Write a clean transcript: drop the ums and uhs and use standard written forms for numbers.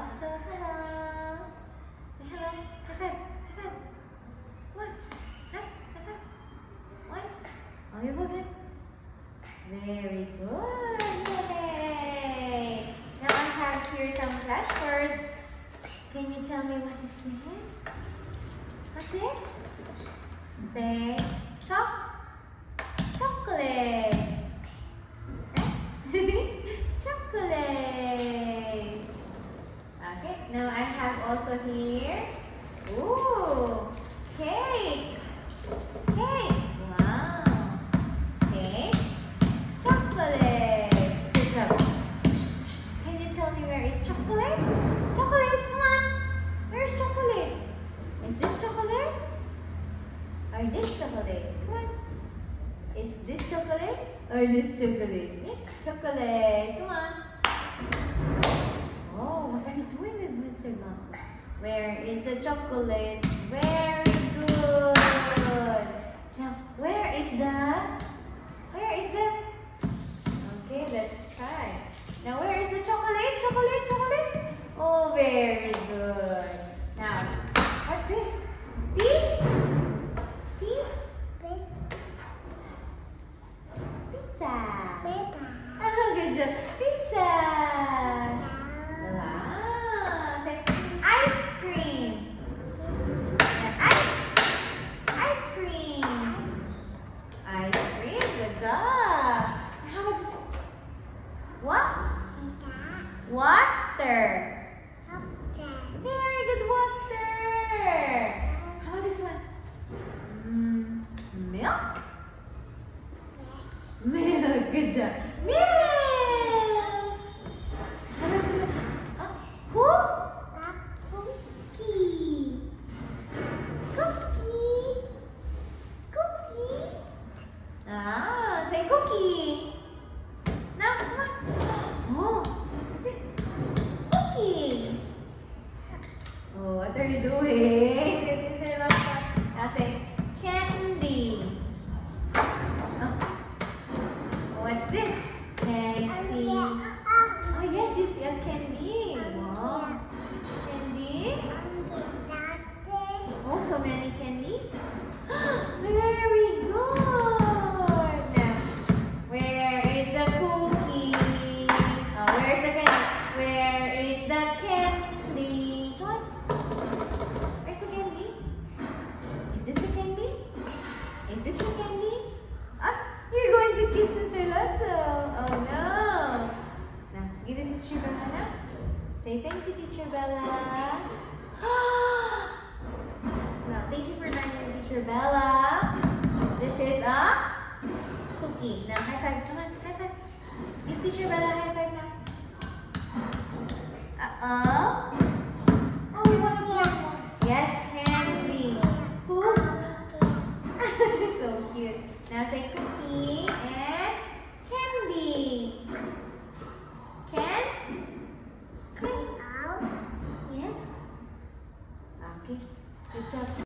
Lotso. Hello. Say hello. High five. High five. One. High five. One. Oh, you hold it. Very good. Yay. Now I have here some flashcards. Can you tell me what this is? What's this? Say chocolate. Chocolate. Okay, now I have also here. Ooh, cake. Cake. Wow. Cake. Chocolate. Good job. Can you tell me where is chocolate? Chocolate, come on. Where's chocolate? Is this chocolate? Or this chocolate? Come on. Is this chocolate? Or this chocolate? Yeah, chocolate. Come on. Oh, what are you doing with Mr. Lotso? Where is the chocolate? Very good. Now, where is the? Okay, let's try. Now, where is the chocolate? Chocolate. Oh, very good. Now, what's this? Pizza. Oh, good job. Pizza. Wow. Say ice cream. Ice cream. Ice cream. Good job. How about this? What? Water. Very good, water. How about this one? Milk. Milk. Good job. Milk. How about this one? Cookie. Ah, say cookie. Now, come on. Oh, cookie. Oh, what are you doing? Now say candy. Oh, what's this? Can you see? Oh, yes, you see a candy. Wow. Candy. Oh, so many candy. Very good. Now, where is the cookie? Oh, where's the candy? Where is the candy? Come on. Where's the candy? Is this the candy? Is this the candy? Ah, you're going to kiss Mr. Lotso. Oh no. Now, give it to Teacher Bella now. Say thank you, Teacher Bella. Now, thank you for learning, Teacher Bella. This is a cookie. Now, high five. Come on, high five. Give Teacher Bella a high five now. Uh-oh. Oh, we want more. Yes, candy. Cookie. So cute. Now say cookie.